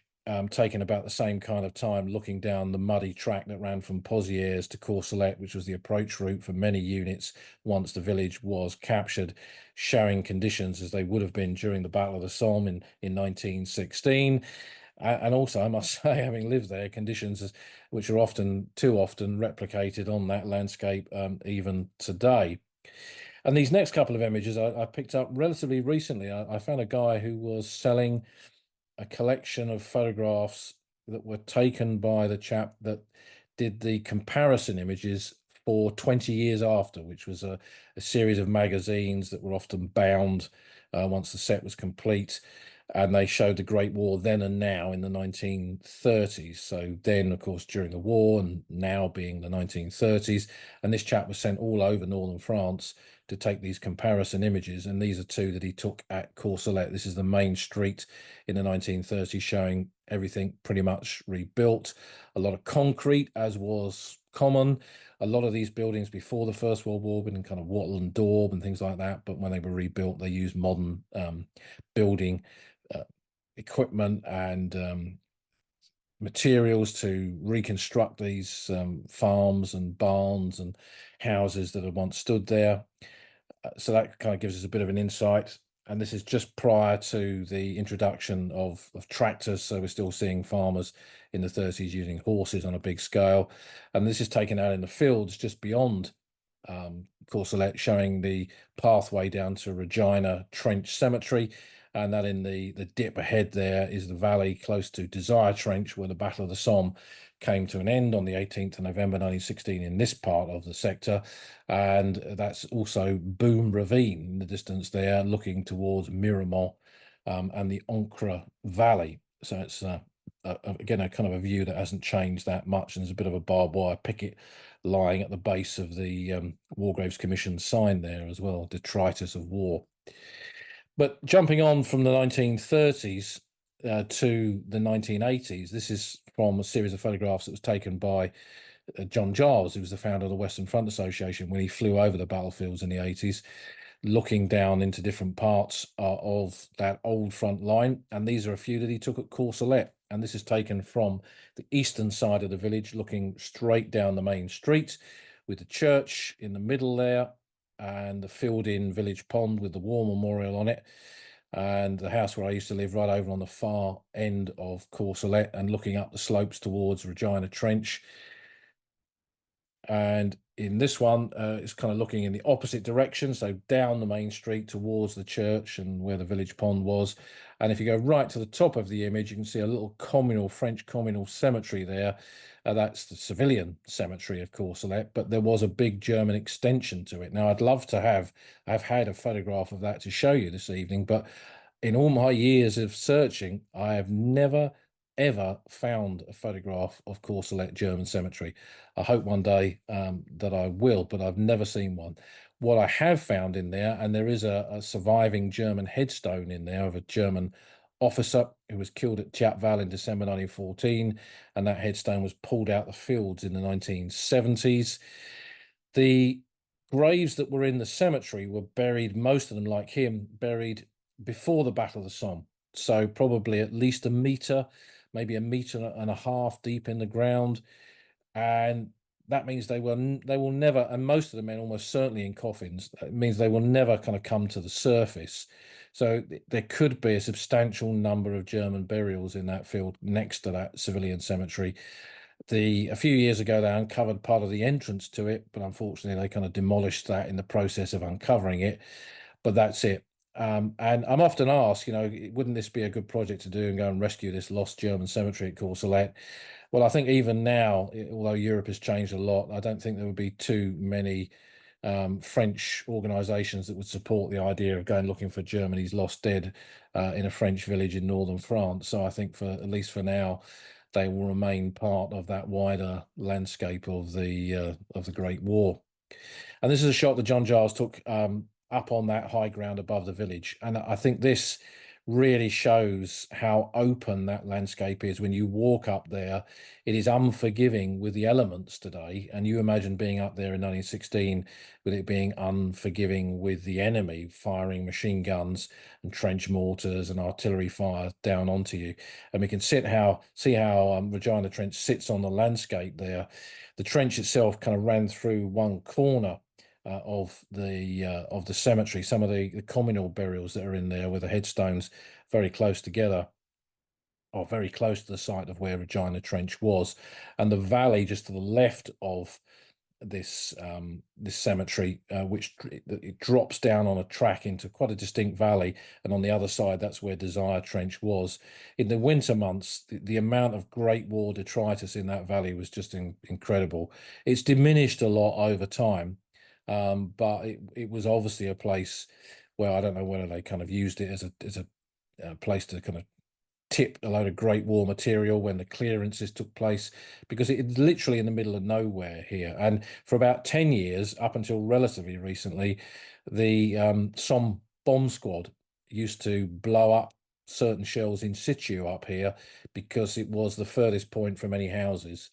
taken about the same kind of time, looking down the muddy track that ran from Pozières to Courcelette, which was the approach route for many units once the village was captured, showing conditions as they would have been during the Battle of the Somme in 1916. And also, I must say, having lived there, conditions which are too often replicated on that landscape even today. And these next couple of images I picked up relatively recently. I found a guy who was selling a collection of photographs that were taken by the chap that did the comparison images for 20 years after, which was a series of magazines that were often bound once the set was complete. And they showed the Great War then and now in the 1930s. So then, of course, during the war, and now being the 1930s. And this chap was sent all over northern France to take these comparison images. And these are two that he took at Courcelette. This is the main street in the 1930s, showing everything pretty much rebuilt. A lot of concrete, as was common. A lot of these buildings before the First World War been in kind of wattle and daub and things like that. But when they were rebuilt, they used modern building equipment and materials to reconstruct these farms and barns and houses that had once stood there. So that kind of gives us a bit of an insight. And this is just prior to the introduction of tractors. So we're still seeing farmers in the 30s using horses on a big scale. And this is taken out in the fields just beyond Courcelette, showing the pathway down to Regina Trench Cemetery. And that in the dip ahead there is the valley close to Desire Trench, where the Battle of the Somme came to an end on the 18th of November 1916 in this part of the sector. And that's also Boom Ravine in the distance there, looking towards Miramont and the Ancre Valley. So it's again a kind of a view that hasn't changed that much, and there's a bit of a barbed wire picket lying at the base of the War Graves Commission sign there as well, detritus of war. But jumping on from the 1930s to the 1980s, this is from a series of photographs that was taken by John Giles, who was the founder of the Western Front Association, when he flew over the battlefields in the 80s, looking down into different parts of that old front line. And these are a few that he took at Courcelette. And this is taken from the eastern side of the village, looking straight down the main street, with the church in the middle there, and the filled-in village pond with the war memorial on it, and the house where I used to live right over on the far end of Courcelette and looking up the slopes towards Regina Trench. And in this one, it's kind of looking in the opposite direction, so down the main street towards the church and where the village pond was. And if you go right to the top of the image, you can see a little French communal cemetery there. That's the civilian cemetery of Courcelette, but there was a big German extension to it. Now, I've had a photograph of that to show you this evening, but in all my years of searching, I have never ever found a photograph of Courcelette German Cemetery. I hope one day that I will, but I've never seen one. What I have found in there, and there is a surviving German headstone in there of a German officer who was killed at Thiepval in December 1914, and that headstone was pulled out the fields in the 1970s. The graves that were in the cemetery were buried, most of them like him, buried before the Battle of the Somme. So probably at least a meter, maybe a meter and a half deep in the ground. And that means they will never, and most of the men almost certainly in coffins, it means they will never kind of come to the surface. So there could be a substantial number of German burials in that field next to that civilian cemetery. A few years ago, they uncovered part of the entrance to it, but unfortunately they kind of demolished that in the process of uncovering it. But that's it. And I'm often asked, wouldn't this be a good project to do and go and rescue this lost German cemetery at Courcelette? Well, I think even now, although Europe has changed a lot, I don't think there would be too many French organisations that would support the idea of going looking for Germany's lost dead in a French village in northern France. So I think at least for now, they will remain part of that wider landscape of the Great War. And this is a shot that John Giles took up on that high ground above the village. And I think this really shows how open that landscape is. When you walk up there, it is unforgiving with the elements today. And you imagine being up there in 1916 with it being unforgiving with the enemy firing machine guns and trench mortars and artillery fire down onto you. And we can see how Regina Trench sits on the landscape there. The trench itself kind of ran through one corner of the cemetery. Some of the communal burials that are in there, with the headstones very close together, or very close to the site of where Regina Trench was, and the valley just to the left of this cemetery, which it drops down on a track into quite a distinct valley, and on the other side, that's where Desire Trench was. In the winter months, the amount of Great War detritus in that valley was just incredible. It's diminished a lot over time, but it was obviously a place where I don't know whether they kind of used it as a place to kind of tip a load of Great War material when the clearances took place, because it's literally in the middle of nowhere here. And for about 10 years, up until relatively recently, the Somme bomb squad used to blow up certain shells in situ up here because it was the furthest point from any houses,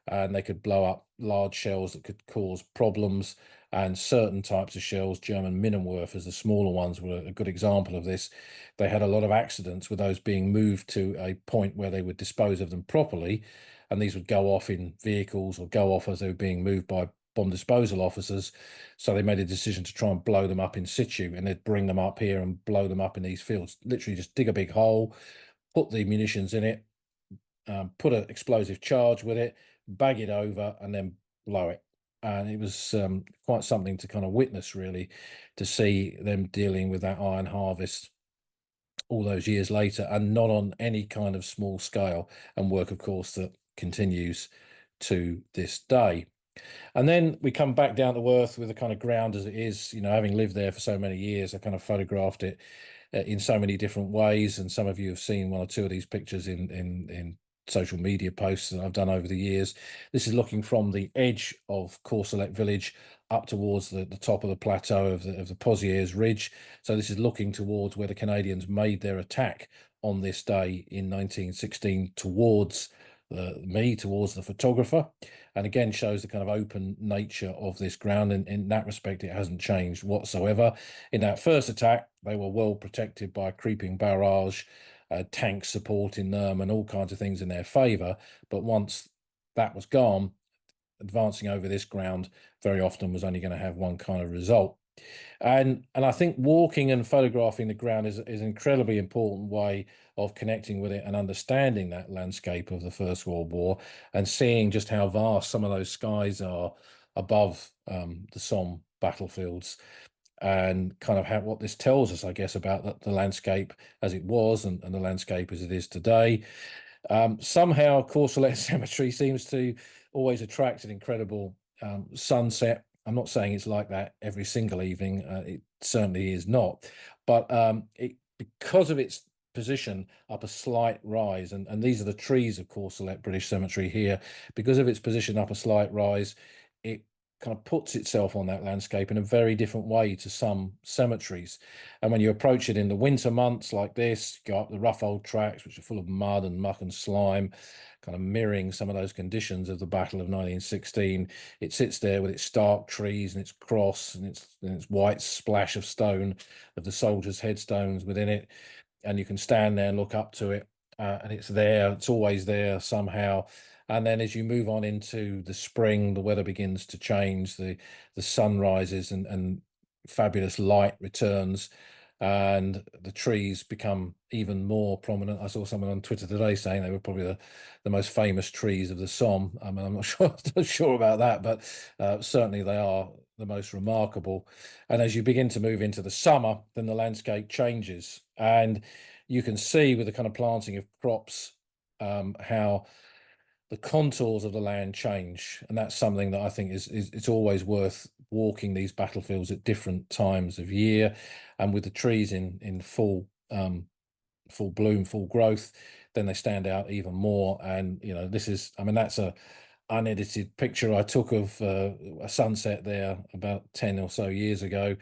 and they could blow up large shells that could cause problems. And certain types of shells, German Minenwerfers, the smaller ones, were a good example of this. They had a lot of accidents with those being moved to a point where they would dispose of them properly, and these would go off in vehicles or go off as they were being moved by bomb disposal officers. So they made a decision to try and blow them up in situ, and they'd bring them up here and blow them up in these fields. Literally just dig a big hole, put the munitions in it, put an explosive charge with it, bag it over, and then blow it. And it was quite something to kind of witness, really, to see them dealing with that iron harvest all those years later, and not on any kind of small scale, and work, of course, that continues to this day. And then we come back down to earth with the kind of ground as it is. Having lived there for so many years, I kind of photographed it in so many different ways. And some of you have seen one or two of these pictures in social media posts that I've done over the years. This is looking from the edge of Courcelette village up towards the top of the plateau of the Pozières Ridge. So this is looking towards where the Canadians made their attack on this day in 1916 towards towards the photographer, and again shows the kind of open nature of this ground. And in that respect, it hasn't changed whatsoever. In that first attack, they were well protected by a creeping barrage, tanks supporting them, and all kinds of things in their favour. But once that was gone, advancing over this ground very often was only going to have one kind of result. And I think walking and photographing the ground is an incredibly important way of connecting with it and understanding that landscape of the First World War, and seeing just how vast some of those skies are above the Somme battlefields, and kind of what this tells us, I guess, about the landscape as it was, and the landscape as it is today. Somehow, Courcelette Cemetery seems to always attract an incredible sunset. I'm not saying it's like that every single evening. It certainly is not. But because of its position up a slight rise, and these are the trees of Courcelette British Cemetery here, because of its position up a slight rise, it kind of puts itself on that landscape in a very different way to some cemeteries. And when you approach it in the winter months like this, go up the rough old tracks, which are full of mud and muck and slime, kind of mirroring some of those conditions of the Battle of 1916. It sits there with its stark trees and its cross and its white splash of stone of the soldiers' headstones within it. And you can stand there and look up to it, and it's there. It's always there somehow. And then as you move on into the spring, the weather begins to change. The sun rises, and fabulous light returns, and the trees become even more prominent. I saw someone on Twitter today saying they were probably the most famous trees of the Somme. I mean, I'm not sure about that, but certainly they are the most remarkable. And as you begin to move into the summer, then the landscape changes, and you can see with the kind of planting of crops how the contours of the land change. And that's something that I think is it's always worth walking these battlefields at different times of year, and with the trees in full bloom, full growth, then they stand out even more. And this is, I mean, that's a unedited picture I took of a sunset there about 10 or so years ago.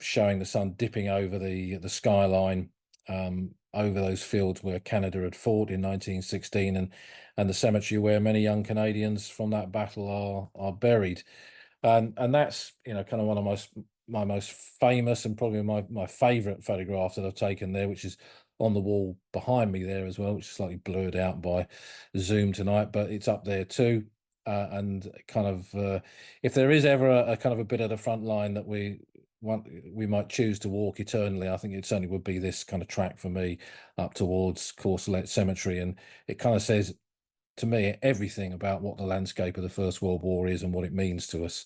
showing the sun dipping over the skyline, over those fields where Canada had fought in 1916, and the cemetery where many young Canadians from that battle are buried. And that's, kind of one of my most famous and probably my favorite photographs that I've taken there, which is on the wall behind me there as well, which is slightly blurred out by Zoom tonight, but it's up there too. And kind of, if there is ever a kind of a bit of the front line that we might choose to walk eternally, I think it certainly would be this kind of track for me up towards Courcelette Cemetery. And it kind of says to me everything about what the landscape of the First World War is and what it means to us.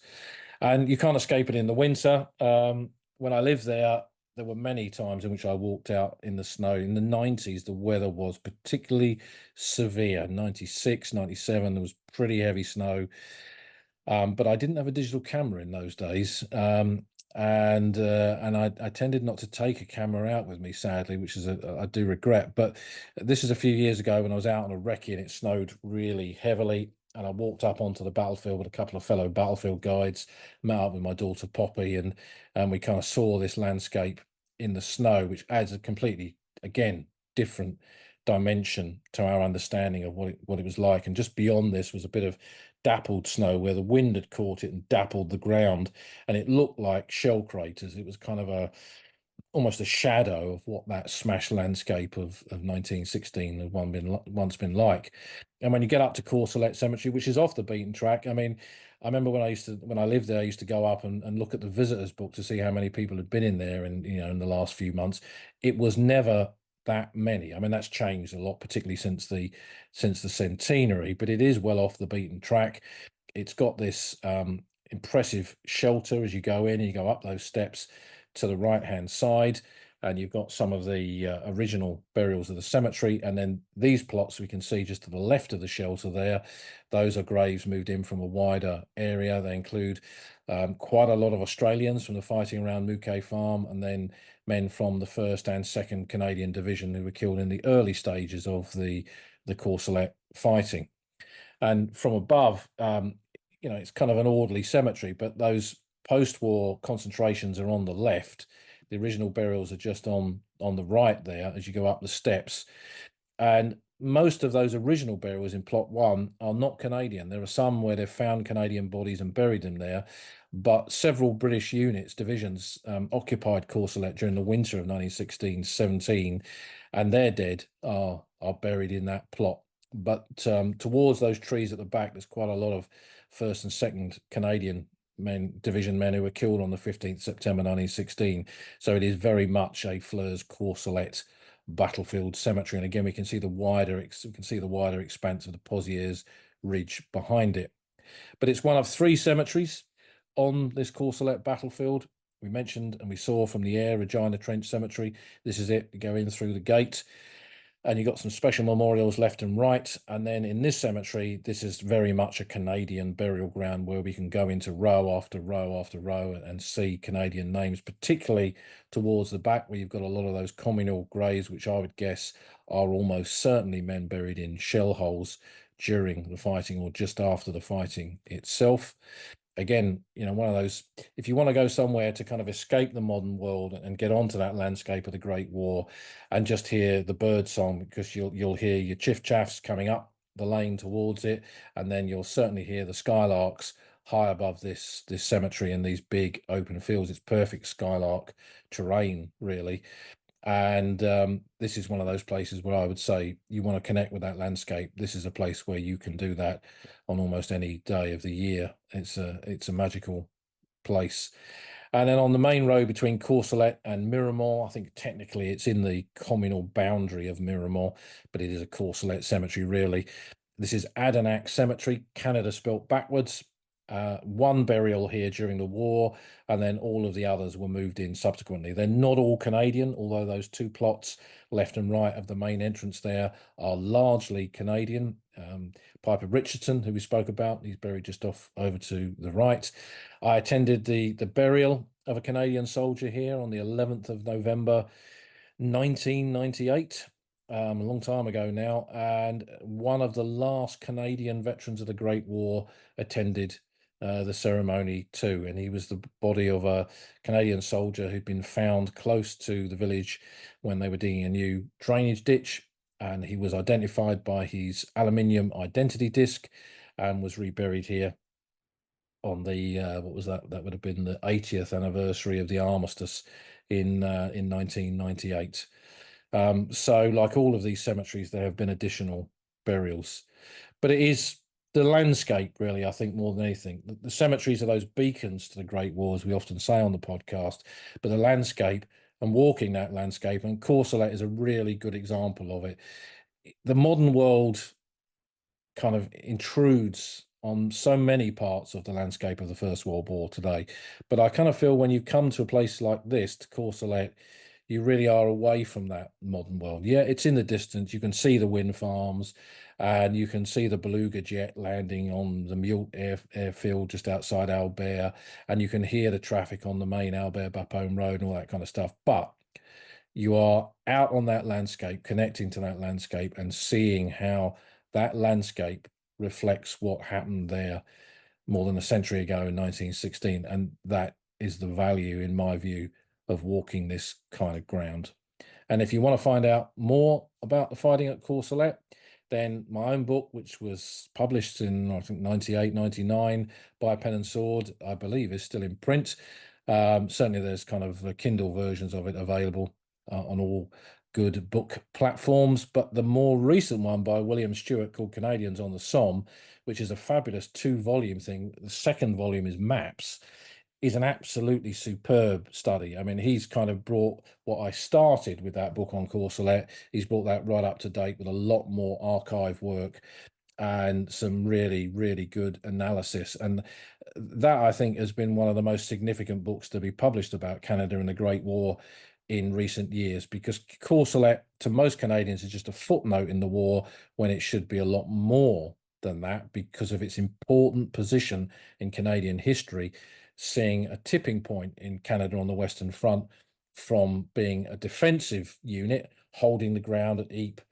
And you can't escape it in the winter. When I lived there were many times in which I walked out in the snow. In the 90s, the weather was particularly severe. 96, 97, there was pretty heavy snow. But I didn't have a digital camera in those days. And I tended not to take a camera out with me, sadly, which is I do regret. But this is a few years ago when I was out on a recce and it snowed really heavily, and I walked up onto the battlefield with a couple of fellow battlefield guides, met up with my daughter Poppy, and we kind of saw this landscape in the snow, which adds a completely, again, different dimension to our understanding of what it was like. And just beyond this was a bit of dappled snow where the wind had caught it and dappled the ground, and it looked like shell craters. It was kind of almost a shadow of what that smashed landscape of 1916 had once been like. And when you get up to Courcelette Cemetery, which is off the beaten track, I mean, I remember when I lived there, I used to go up and look at the visitors book to see how many people had been in there, and in the last few months, it was never that many. I mean, that's changed a lot, particularly since the centenary, but it is well off the beaten track. It's got this impressive shelter as you go in, and you go up those steps to the right hand side, and you've got some of the original burials of the cemetery. And then these plots we can see just to the left of the shelter there, those are graves moved in from a wider area. They include quite a lot of Australians from the fighting around Mouquet Farm, and then men from the 1st and 2nd Canadian Division who were killed in the early stages of the Courcelette fighting. And from above, it's kind of an orderly cemetery, but those post-war concentrations are on the left. The original burials are just on the right there as you go up the steps. And most of those original burials in plot 1 are not Canadian. There are some where they've found Canadian bodies and buried them there, but several British divisions occupied Courcelette during the winter of 1916-17, and their dead are buried in that plot. But towards those trees at the back, there's quite a lot of 1st and 2nd Canadian division men who were killed on the 15th September 1916. So it is very much a Flers Courcelette battlefield cemetery. And again, we can see the wider expanse of the Pozières Ridge behind it. But it's one of 3 cemeteries on this Courcelette battlefield. We mentioned and we saw from the air Regina Trench Cemetery. This is it. You go in through the gate, and you've got some special memorials left and right. And then in this cemetery, this is very much a Canadian burial ground where we can go into row after row after row and see Canadian names, particularly towards the back where you've got a lot of those communal graves, which I would guess are almost certainly men buried in shell holes during the fighting or just after the fighting itself. Again, one of those, if you want to go somewhere to kind of escape the modern world and get onto that landscape of the Great War and just hear the bird song, because you'll hear your chiff chaffs coming up the lane towards it, and then you'll certainly hear the skylarks high above this cemetery in these big open fields. It's perfect skylark terrain, really. And this is one of those places where I would say you want to connect with that landscape. This is a place where you can do that on almost any day of the year. It's a magical place. And then on the main road between Courcelette and Miramont, I think technically it's in the communal boundary of Miramont, but it is a Courcelette cemetery, really. This is Adanac Cemetery, Canada spelt backwards. One burial here during the war, and then all of the others were moved in subsequently. They're not all Canadian, although those 2 plots left and right of the main entrance there are largely Canadian. Piper Richardson, who we spoke about, he's buried just off over to the right. I attended the burial of a Canadian soldier here on the 11th of November 1998. A long time ago now, and one of the last Canadian veterans of the Great War attended the ceremony too. And he was the body of a Canadian soldier who'd been found close to the village when they were digging a new drainage ditch. And he was identified by his aluminium identity disc and was reburied here on the what was that? That would have been the 80th anniversary of the armistice in 1998. So, like all of these cemeteries, there have been additional burials, but it is the landscape, really, I think, more than anything. The cemeteries are those beacons to the Great Wars, we often say on the podcast, but the landscape and walking that landscape, and Courcelette is a really good example of it. The modern world kind of intrudes on so many parts of the landscape of the First World War today. But I kind of feel when you come to a place like this, to Courcelette, you really are away from that modern world. Yeah, it's in the distance. You can see the wind farms and you can see the Beluga jet landing on the Mult airfield just outside Albert, and you can hear the traffic on the main Albert Bapaume Road and all that kind of stuff. But you are out on that landscape, connecting to that landscape and seeing how that landscape reflects what happened there more than a century ago in 1916. And that is the value, in my view, of walking this kind of ground. And if you want to find out more about the fighting at Courcelette, then my own book, which was published in, I think, 98, 99 by Pen and Sword, I believe is still in print. Certainly there's kind of Kindle versions of it available on all good book platforms. But the more recent one by William Stewart called Canadians on the Somme, which is a fabulous 2-volume thing. The second volume is maps, is an absolutely superb study. I mean, he's kind of brought what I started with that book on Courcelette, he's brought that right up to date with a lot more archive work and some really, really good analysis. And that, I think, has been one of the most significant books to be published about Canada and the Great War in recent years, because Courcelette, to most Canadians, is just a footnote in the war when it should be a lot more than that because of its important position in Canadian history, seeing a tipping point in Canada on the Western Front from being a defensive unit, holding the ground at Ypres,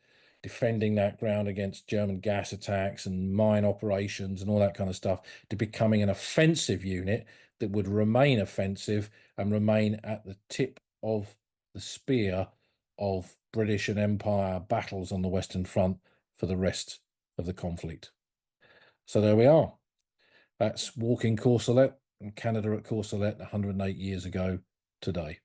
defending that ground against German gas attacks and mine operations and all that kind of stuff, to becoming an offensive unit that would remain offensive and remain at the tip of the spear of British and Empire battles on the Western Front for the rest of the conflict. So there we are. That's walking Courcelette and Canada at Courcelette 108 years ago today.